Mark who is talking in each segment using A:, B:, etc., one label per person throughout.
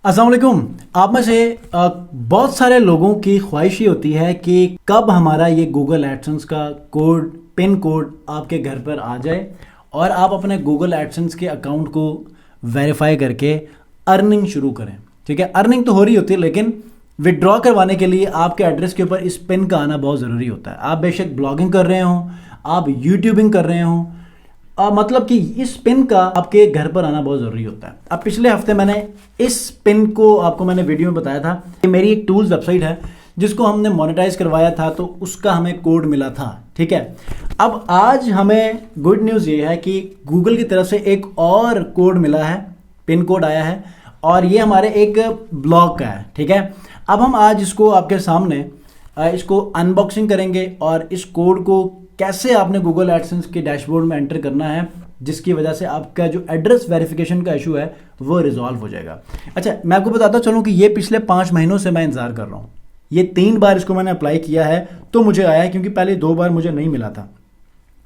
A: अस्सलाम वालेकुम। आप में से बहुत सारे लोगों की ख्वाहिश ये होती है कि कब हमारा ये गूगल एडसेंस का कोड, पिन कोड आपके घर पर आ जाए और आप अपने गूगल एडसेंस के अकाउंट को वेरीफाई करके अर्निंग शुरू करें। ठीक है, अर्निंग तो हो रही होती है लेकिन विड्रॉ करवाने के लिए आपके एड्रेस के ऊपर इस पिन का आना बहुत ज़रूरी होता है। आप बेशक ब्लॉगिंग कर रहे हों, आप यूट्यूबिंग कर रहे हों, मतलब कि इस पिन का आपके घर पर आना बहुत ज़रूरी होता है। अब पिछले हफ्ते मैंने इस पिन को आपको मैंने वीडियो में बताया था कि मेरी एक टूल्स वेबसाइट है जिसको हमने मोनेटाइज करवाया था, तो उसका हमें कोड मिला था। ठीक है, अब आज हमें गुड न्यूज़ ये है कि गूगल की तरफ से एक और कोड मिला है, पिन कोड आया है और ये हमारे एक ब्लॉग का है। ठीक है, अब हम आज इसको आपके सामने इसको अनबॉक्सिंग करेंगे और इस कोड को कैसे आपने गूगल एडसेंस के डैशबोर्ड में एंटर करना है, जिसकी वजह से आपका जो एड्रेस वेरिफिकेशन का इशू है वो रिजॉल्व हो जाएगा। अच्छा, मैं आपको बताता चलूँ कि ये पिछले 5 महीनों से मैं इंतज़ार कर रहा हूँ। ये 3 बार इसको मैंने अप्लाई किया है तो मुझे आया है, क्योंकि पहले 2 बार मुझे नहीं मिला था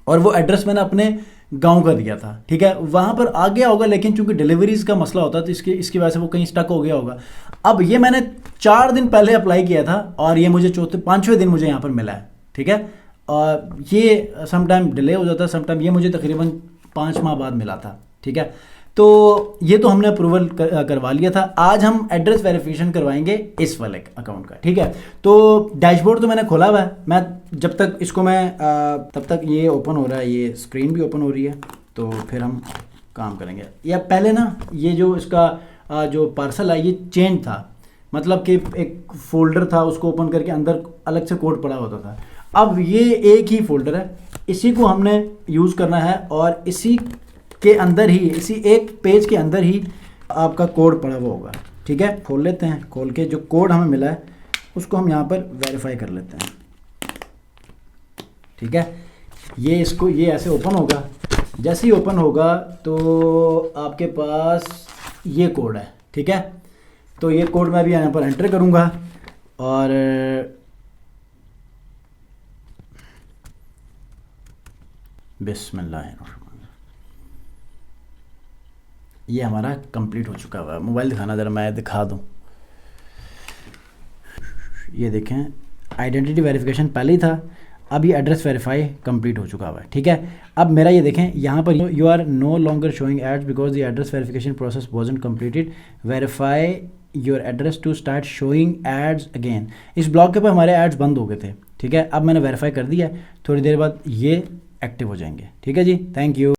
A: और वो एड्रेस मैंने अपने गांव का दिया था। ठीक है, वहाँ पर आ गया होगा लेकिन चूंकि डिलीवरीज का मसला होता है तो इसकी वजह से वो कहीं स्टक हो गया होगा। अब ये मैंने 4 दिन पहले अप्लाई किया था और ये मुझे 5वें दिन मुझे यहाँ पर मिला है। ठीक है, और ये समटाइम डिले हो जाता है, समटाइम ये मुझे तकरीबन 5 माह बाद मिला था। ठीक है, तो ये तो हमने अप्रूवल करवा लिया था। आज हम एड्रेस वेरिफिकेशन करवाएंगे इस वाले अकाउंट का। ठीक है, तो डैशबोर्ड तो मैंने खोला हुआ है। मैं जब तक इसको मैं तब तक ये ओपन हो रहा है, ये स्क्रीन भी ओपन हो रही है, तो फिर हम काम करेंगे। या पहले ना ये जो इसका जो पार्सल है ये चेंज था, मतलब कि एक फोल्डर था, उसको ओपन करके अंदर अलग से कोड पड़ा होता था। अब ये एक ही फोल्डर है, इसी को हमने यूज़ करना है और इसी के अंदर ही, इसी एक पेज के अंदर ही आपका कोड पड़ा हुआ होगा। ठीक है, खोल लेते हैं। खोल के जो कोड हमें मिला है उसको हम यहाँ पर वेरीफाई कर लेते हैं। ठीक है, ये ऐसे ओपन होगा। जैसे ही ओपन होगा तो आपके पास ये कोड है। ठीक है, तो ये कोड मैं भी यहाँ पर एंटर करूँगा और बिस्मिल्लाह, ये हमारा कंप्लीट हो चुका हुआ है। मोबाइल दिखाना ज़रा, मैं दिखा दूँ। ये देखें, आइडेंटिटी वेरिफिकेशन पहले ही था, अब ये एड्रेस वेरीफाई कंप्लीट हो चुका हुआ है। ठीक है, अब मेरा ये देखें यहाँ पर you are no longer showing ads because the address verification process wasn't completed, verify your address to start showing ads again. इस ब्लॉग के ऊपर हमारे एड्स बंद हो गए थे। ठीक है, अब मैंने वेरीफाई कर दिया, थोड़ी देर बाद ये एक्टिव हो जाएंगे। ठीक है जी, थैंक यू।